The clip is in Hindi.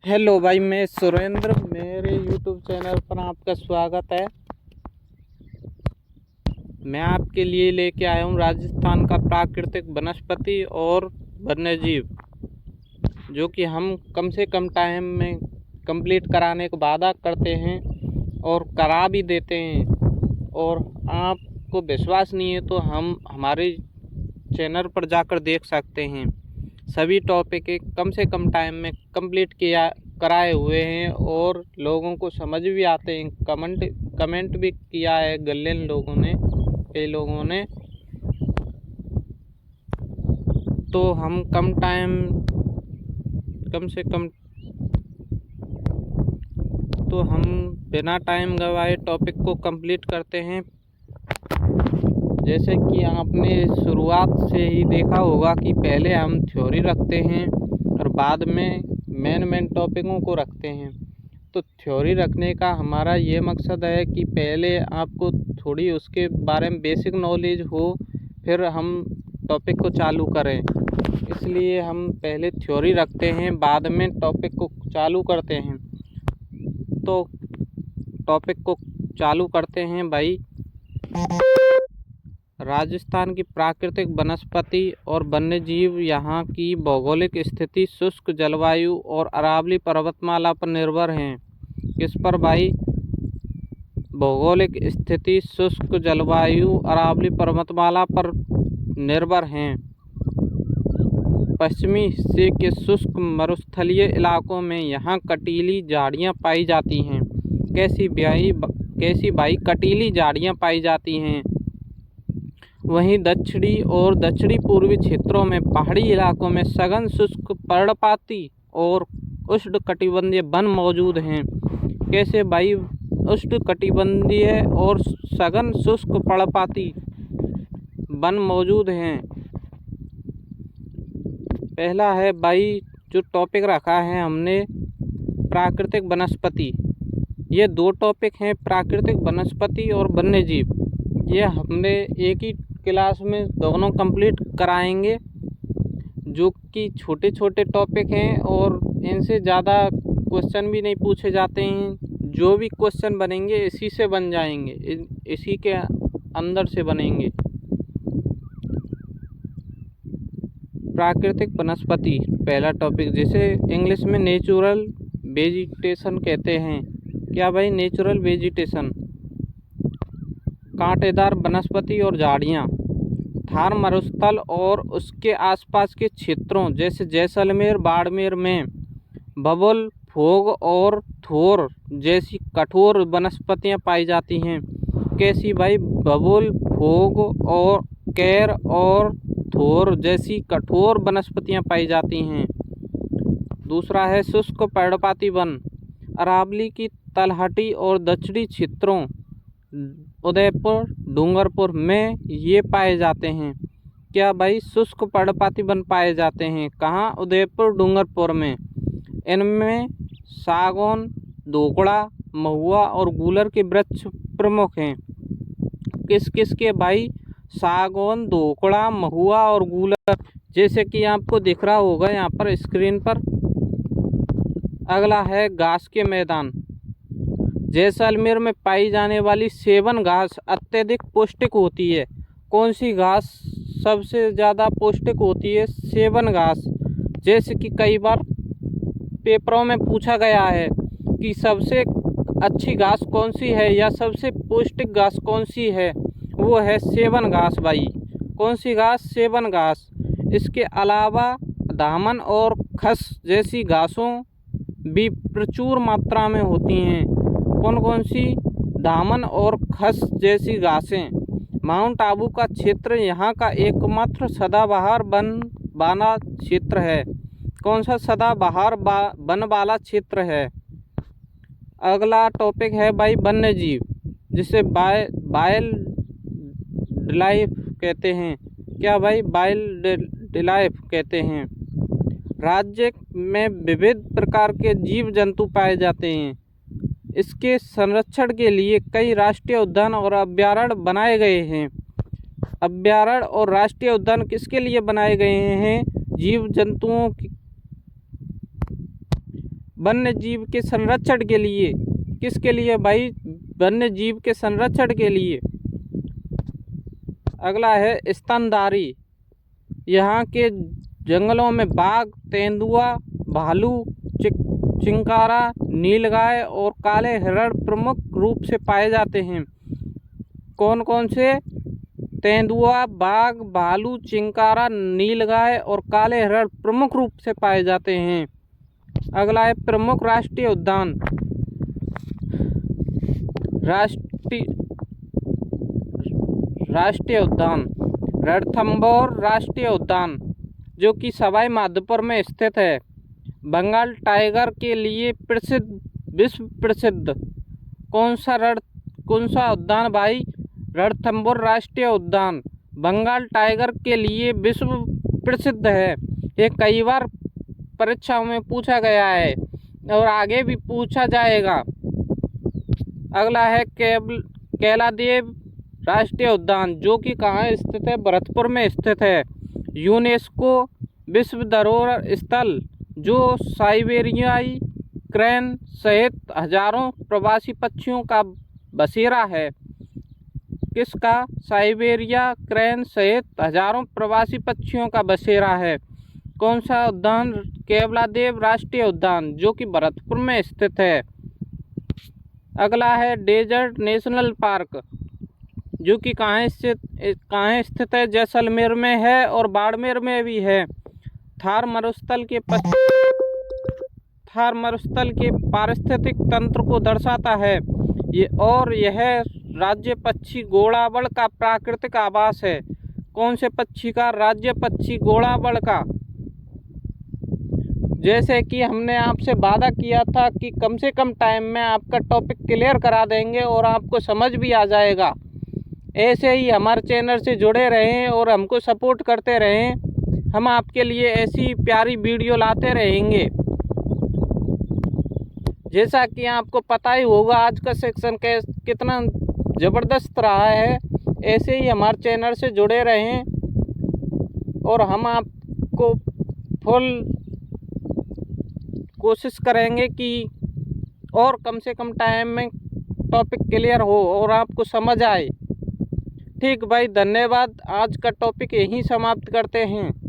हेलो भाई, मैं सुरेंद्र। मेरे यूट्यूब चैनल पर आपका स्वागत है। मैं आपके लिए लेके आया हूँ राजस्थान का प्राकृतिक वनस्पति और वन्यजीव, जो कि हम कम से कम टाइम में कंप्लीट कराने का वादा करते हैं और करा भी देते हैं। और आपको विश्वास नहीं है तो हम हमारे चैनल पर जाकर देख सकते हैं। सभी टॉपिक कम से कम टाइम में कंप्लीट कराए हुए हैं और लोगों को समझ भी आते हैं। कमेंट भी किया है गल्लेन लोगों ने, कई लोगों ने। तो हम कम से कम तो हम बिना टाइम गवाए टॉपिक को कंप्लीट करते हैं। जैसे कि आपने शुरुआत से ही देखा होगा कि पहले हम थ्योरी रखते हैं और बाद में मेन टॉपिकों को रखते हैं। तो थ्योरी रखने का हमारा ये मकसद है कि पहले आपको थोड़ी उसके बारे में बेसिक नॉलेज हो, फिर हम टॉपिक को चालू करें। इसलिए हम पहले थ्योरी रखते हैं, बाद में टॉपिक को चालू करते हैं। तो टॉपिक को चालू करते हैं भाई। राजस्थान की प्राकृतिक वनस्पति और वन्यजीव यहाँ की भौगोलिक स्थिति शुष्क जलवायु और अरावली पर्वतमाला पर निर्भर हैं। किस पर भाई? भौगोलिक स्थिति शुष्क जलवायु अरावली पर्वतमाला पर निर्भर हैं। पश्चिमी हिस्से के शुष्क मरुस्थलीय इलाकों में यहाँ कटीली झाड़ियाँ पाई जाती हैं। कैसी भाई कटीली झाड़ियाँ पाई जाती हैं। वहीं दक्षिणी और दक्षिणी पूर्वी क्षेत्रों में पहाड़ी इलाकों में सघन शुष्क पर्णपाती और उष्णकटिबंधीय वन मौजूद हैं। कैसे भाई? उष्णकटिबंधीय और सघन शुष्क पर्णपाती वन मौजूद हैं। पहला है भाई, जो टॉपिक रखा है हमने, प्राकृतिक वनस्पति। ये दो टॉपिक हैं, प्राकृतिक वनस्पति और वन्यजीव। ये हमने एक ही क्लास में दोनों कंप्लीट कराएंगे, जो कि छोटे छोटे टॉपिक हैं और इनसे ज़्यादा क्वेश्चन भी नहीं पूछे जाते हैं। जो भी क्वेश्चन बनेंगे इसी से बन जाएंगे, इसी के अंदर से बनेंगे। प्राकृतिक वनस्पति पहला टॉपिक, जिसे इंग्लिश में नेचुरल वेजिटेशन कहते हैं। क्या भाई? Natural vegetation. कांटेदार वनस्पति और झाड़ियाँ। थार मरुस्थल और उसके आसपास के क्षेत्रों जैसे जैसलमेर बाड़मेर में बबुल, फोग और थोर जैसी कठोर वनस्पतियाँ पाई जाती हैं। कैसी भाई? बबुल, फोग और कैर और थोर जैसी कठोर वनस्पतियाँ पाई जाती हैं। दूसरा है शुष्क पर्णपाती वन। अरावली की तलहटी और दक्षिणी क्षेत्रों उदयपुर, डूंगरपुर में ये पाए जाते हैं। क्या भाई? शुष्क पर्णपाती वन पाए जाते हैं। कहाँ? उदयपुर, डूंगरपुर में। इनमें सागौन, दोकड़ा, महुआ और गूलर के वृक्ष प्रमुख हैं। किस किस के भाई? सागौन, दोकड़ा, महुआ और गूलर, जैसे कि आपको दिख रहा होगा यहाँ पर स्क्रीन पर। अगला है घास के मैदान। जैसलमेर में पाई जाने वाली सेवन घास अत्यधिक पौष्टिक होती है। कौन सी घास सबसे ज़्यादा पौष्टिक होती है? सेवन घास। जैसे कि कई बार पेपरों में पूछा गया है कि सबसे अच्छी घास कौन सी है या सबसे पौष्टिक घास कौन सी है, वो है सेवन घास भाई। कौन सी घास? सेवन घास। इसके अलावा दामन और खस जैसी घासों भी प्रचुर मात्रा में होती हैं। कौन कौन सी? दामन और खस जैसी घासें। माउंट आबू का क्षेत्र यहाँ का एकमात्र सदाबहार वन वाला क्षेत्र है। कौन सा सदाबहार वन वाला क्षेत्र है? अगला टॉपिक है भाई वन्यजीव, जिसे वाइल्ड लाइफ कहते हैं। क्या भाई? वाइल्ड लाइफ कहते हैं। राज्य में विविध प्रकार के जीव जंतु पाए जाते हैं। इसके संरक्षण के लिए कई राष्ट्रीय उद्यान और अभयारण्य बनाए गए हैं। अभयारण्य और राष्ट्रीय उद्यान किसके लिए बनाए गए हैं? जीव जंतुओं वन्य जीव के संरक्षण के लिए। किसके लिए भाई? वन्य जीव के संरक्षण के लिए। अगला है स्तनधारी। यहाँ के जंगलों में बाघ, तेंदुआ, भालू, चिंकारा, नीलगाय और काले हिरण प्रमुख रूप से पाए जाते हैं। कौन कौन से? तेंदुआ, बाघ, भालू, चिंकारा, नीलगाय और काले हिरण प्रमुख रूप से पाए जाते हैं। अगला है प्रमुख राष्ट्रीय उद्यान। राष्ट्रीय उद्यान रणथंभौर राष्ट्रीय उद्यान, जो कि सवाई माधोपुर में स्थित है। बंगाल टाइगर के लिए प्रसिद्ध, विश्व प्रसिद्ध कौन सा उद्यान भाई? रणथंभौर राष्ट्रीय उद्यान बंगाल टाइगर के लिए विश्व प्रसिद्ध है। ये कई बार परीक्षाओं में पूछा गया है और आगे भी पूछा जाएगा। अगला है कैलादेव राष्ट्रीय उद्यान, जो कि कहाँ स्थित है? भरतपुर में स्थित है। यूनेस्को विश्व धरोहर स्थल, जो साइबेरियाई क्रेन सहित हजारों प्रवासी पक्षियों का बसेरा है। किसका? साइबेरिया क्रेन सहित हजारों प्रवासी पक्षियों का बसेरा है। कौन सा उद्यान? कैलादेव राष्ट्रीय उद्यान, जो कि भरतपुर में स्थित है। अगला है डेजर्ट नेशनल पार्क, जो कि कहाँ स्थित है? जैसलमेर में है और बाड़मेर में भी है। थार मरुस्थल के पारिस्थितिक तंत्र को दर्शाता है। यह राज्य पक्षी गोड़ावड़ का प्राकृतिक आवास है। कौन से पक्षी का? राज्य पक्षी गोड़ावड़ का। जैसे कि हमने आपसे वादा किया था कि कम से कम टाइम में आपका टॉपिक क्लियर करा देंगे और आपको समझ भी आ जाएगा। ऐसे ही हमारे चैनल से जुड़े रहें और हमको सपोर्ट करते रहें। हम आपके लिए ऐसी प्यारी वीडियो लाते रहेंगे। जैसा कि आपको पता ही होगा आज का सेक्शन कितना ज़बरदस्त रहा है। ऐसे ही हमारे चैनल से जुड़े रहें और हम आपको फुल कोशिश करेंगे कि और कम से कम टाइम में टॉपिक क्लियर हो और आपको समझ आए। ठीक भाई, धन्यवाद। आज का टॉपिक यहीं समाप्त करते हैं।